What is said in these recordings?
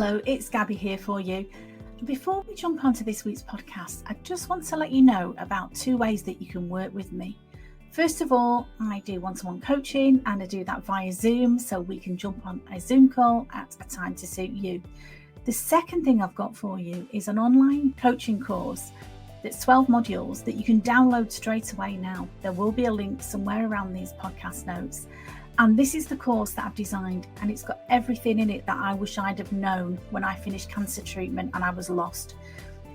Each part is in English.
Hello, it's Gabby here for you. Before we jump onto this week's podcast, I just want to let you know about 2 ways that you can work with me. First of all, I do one-to-one coaching and I do that via Zoom, so we can jump on a Zoom call at a time to suit you. The second thing I've got for you is an online coaching course that's 12 modules that you can download straight away now. There will be a link somewhere around these podcast notes. And this is the course that I've designed, and it's got everything in it that I wish I'd have known when I finished cancer treatment and I was lost.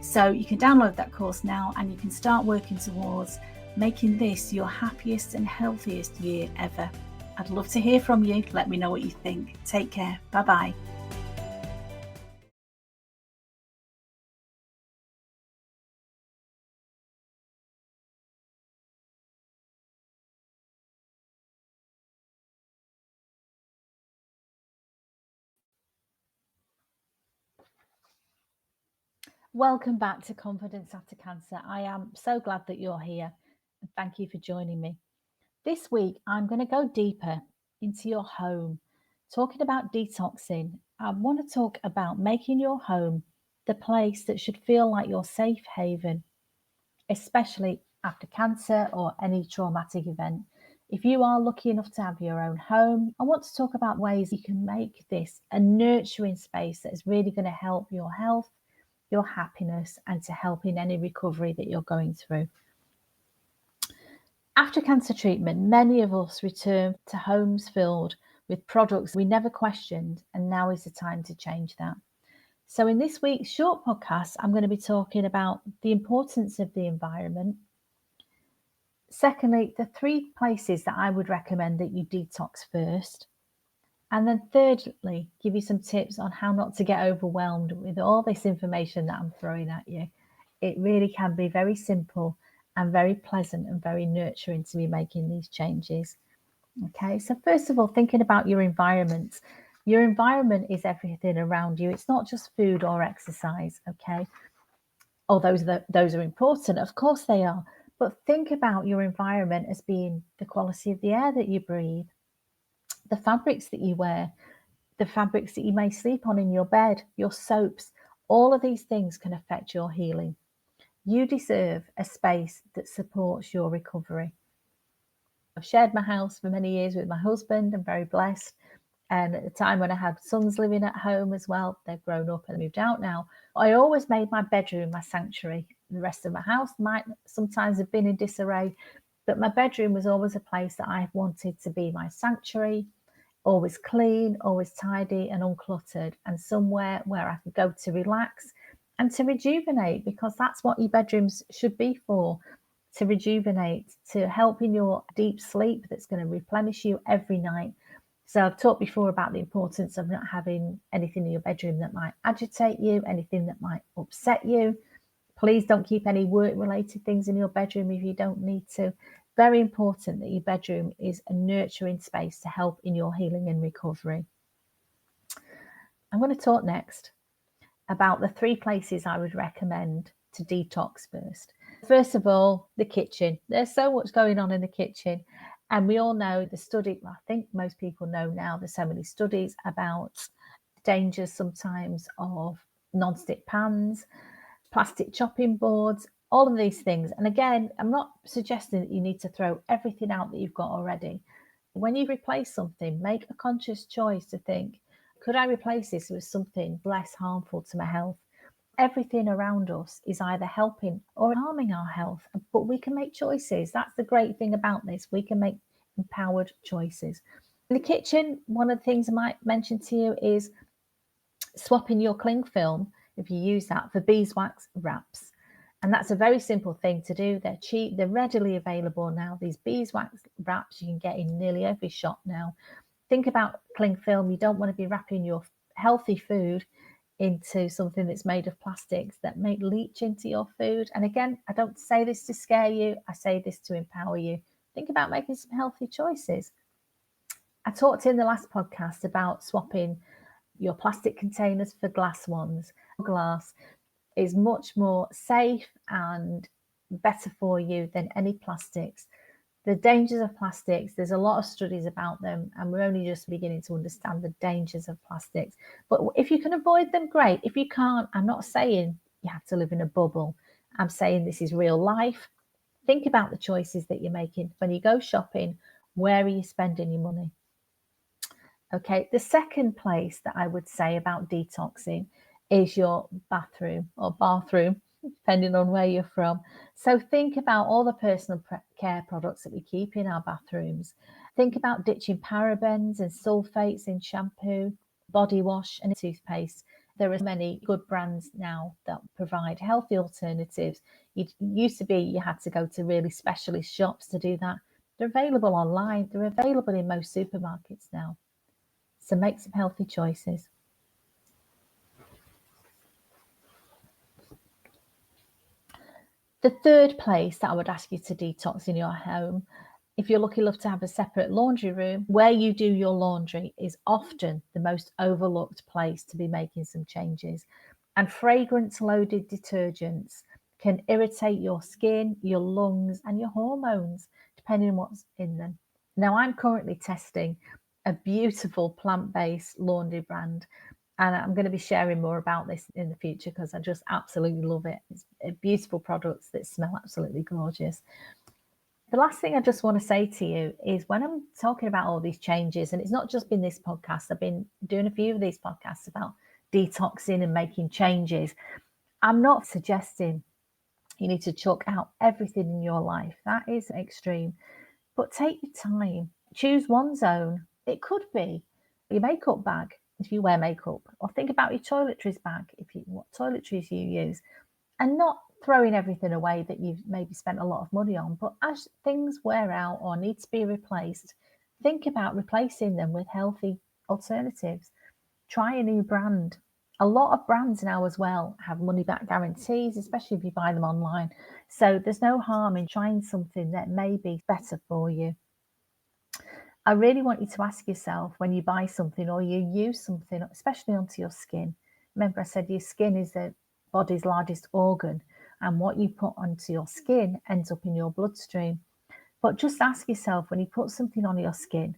So you can download that course now and you can start working towards making this your happiest and healthiest year ever. I'd love to hear from you. Let me know what you think. Take care. Bye-bye. Welcome back to Confidence After Cancer. I am so glad that you're here, and thank you for joining me. This week, I'm going to go deeper into your home, talking about detoxing. I want to talk about making your home the place that should feel like your safe haven, especially after cancer or any traumatic event. If you are lucky enough to have your own home, I want to talk about ways you can make this a nurturing space that is really going to help your health, your happiness, and to help in any recovery that you're going through. After cancer treatment, many of us return to homes filled with products we never questioned, and now is the time to change that. So in this week's short podcast, I'm going to be talking about the importance of the environment. Secondly, the 3 places that I would recommend that you detox first. And then thirdly, give you some tips on how not to get overwhelmed with all this information that I'm throwing at you. It really can be very simple and very pleasant and very nurturing to be making these changes. Okay, so first of all, thinking about your environment. Your environment is everything around you. It's not just food or exercise, okay? Although those are important, of course they are. But think about your environment as being the quality of the air that you breathe, the fabrics that you wear, the fabrics that you may sleep on in your bed, your soaps. All of these things can affect your healing. You deserve a space that supports your recovery. I've shared my house for many years with my husband. I'm very blessed. And at the time when I had sons living at home as well, they've grown up and moved out now, I always made my bedroom my sanctuary. The rest of my house might sometimes have been in disarray, but my bedroom was always a place that I wanted to be my sanctuary, always clean, always tidy and uncluttered, and somewhere where I could go to relax and to rejuvenate, because that's what your bedrooms should be for, to rejuvenate, to help in your deep sleep that's going to replenish you every night. So I've talked before about the importance of not having anything in your bedroom that might agitate you, anything that might upset you. Please don't keep any work-related things in your bedroom if you don't need to. Very important that your bedroom is a nurturing space to help in your healing and recovery. I'm going to talk next about the 3 places I would recommend to detox first. First of all, the kitchen. There's so much going on in the kitchen. And we all know the study, I think most people know now, there's so many studies about dangers sometimes of non-stick pans, plastic chopping boards, all of these things. And again, I'm not suggesting that you need to throw everything out that you've got already. When you replace something, make a conscious choice to think, could I replace this with something less harmful to my health? Everything around us is either helping or harming our health, but we can make choices. That's the great thing about this. We can make empowered choices. In the kitchen, one of the things I might mention to you is swapping your cling film, if you use that, for beeswax wraps. And that's a very simple thing to do. They're cheap, they're readily available now. These beeswax wraps you can get in nearly every shop now. Think about cling film. You don't want to be wrapping your healthy food into something that's made of plastics that may leach into your food. And again, I don't say this to scare you. I say this to empower you. Think about making some healthy choices. I talked in the last podcast about swapping your plastic containers for glass ones. Glass is much more safe and better for you than any plastics. The dangers of plastics, there's a lot of studies about them, and we're only just beginning to understand the dangers of plastics. But if you can avoid them, great. If you can't, I'm not saying you have to live in a bubble. I'm saying this is real life. Think about the choices that you're making. When you go shopping, where are you spending your money? Okay, the second place that I would say about detoxing is your bathroom, depending on where you're from. So think about all the personal care products that we keep in our bathrooms. Think about ditching parabens and sulfates in shampoo, body wash, and toothpaste. There are many good brands now that provide healthy alternatives. It used to be you had to go to really specialist shops to do that. They're available online, they're available in most supermarkets now. So make some healthy choices. The third place that I would ask you to detox in your home, if you're lucky enough to have a separate laundry room, where you do your laundry is often the most overlooked place to be making some changes. And fragrance-loaded detergents can irritate your skin, your lungs, and your hormones, depending on what's in them. Now, I'm currently testing a beautiful plant-based laundry brand, and I'm going to be sharing more about this in the future because I just absolutely love it. It's beautiful products that smell absolutely gorgeous. The last thing I just want to say to you is when I'm talking about all these changes, and it's not just been this podcast, I've been doing a few of these podcasts about detoxing and making changes. I'm not suggesting you need to chuck out everything in your life. That is extreme. But take your time. Choose one zone. It could be your makeup bag if you wear makeup, or think about your toiletries bag what toiletries you use, and not throwing everything away that you've maybe spent a lot of money on. But as things wear out or need to be replaced, think about replacing them with healthy alternatives. Try a new brand. A lot of brands now as well have money back guarantees, especially if you buy them online. So there's no harm in trying something that may be better for you. I really want you to ask yourself when you buy something or you use something, especially onto your skin. Remember, I said your skin is the body's largest organ, and what you put onto your skin ends up in your bloodstream. But just ask yourself when you put something on your skin,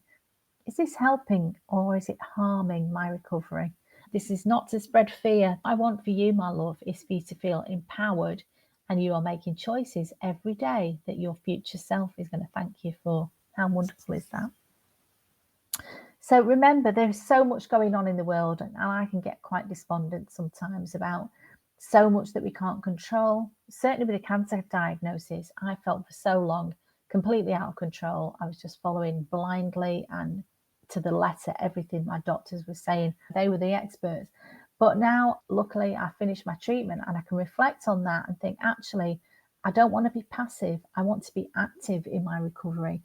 is this helping or is it harming my recovery? This is not to spread fear. I want for you, my love, is for you to feel empowered and you are making choices every day that your future self is going to thank you for. How wonderful is that? So remember, there's so much going on in the world, and I can get quite despondent sometimes about so much that we can't control. Certainly with a cancer diagnosis, I felt for so long completely out of control. I was just following blindly and to the letter everything my doctors were saying. They were the experts. But now, luckily, I finished my treatment and I can reflect on that and think, actually, I don't want to be passive. I want to be active in my recovery.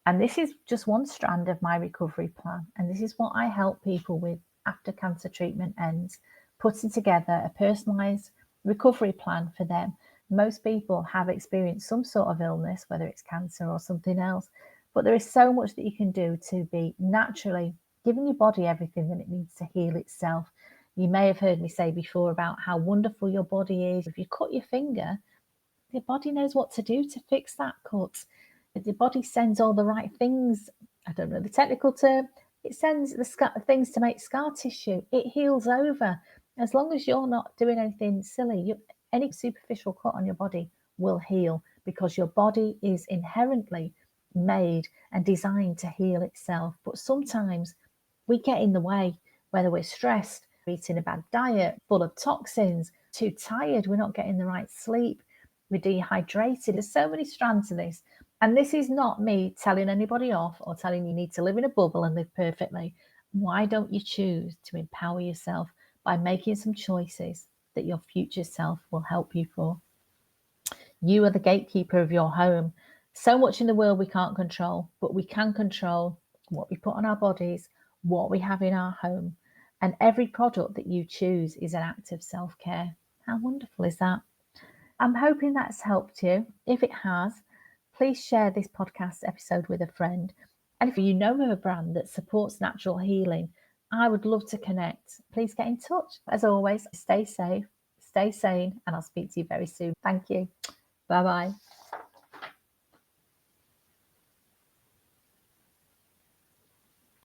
And this is just one strand of my recovery plan. And this is what I help people with after cancer treatment ends, putting together a personalised recovery plan for them. Most people have experienced some sort of illness, whether it's cancer or something else, but there is so much that you can do to be naturally giving your body everything that it needs to heal itself. You may have heard me say before about how wonderful your body is. If you cut your finger, your body knows what to do to fix that cut. The body sends all the right things. I don't know the technical term. It sends the things to make scar tissue. It heals over. As long as you're not doing anything silly, any superficial cut on your body will heal because your body is inherently made and designed to heal itself. But sometimes we get in the way, whether we're stressed, eating a bad diet, full of toxins, too tired, we're not getting the right sleep, we're dehydrated. There's so many strands to this. And this is not me telling anybody off or telling you need to live in a bubble and live perfectly. Why don't you choose to empower yourself by making some choices that your future self will help you for? You are the gatekeeper of your home. So much in the world we can't control, but we can control what we put on our bodies, what we have in our home. And every product that you choose is an act of self-care. How wonderful is that? I'm hoping that's helped you. If it has, please share this podcast episode with a friend. And if you know of a brand that supports natural healing, I would love to connect. Please get in touch. As always, stay safe, stay sane, and I'll speak to you very soon. Thank you. Bye-bye.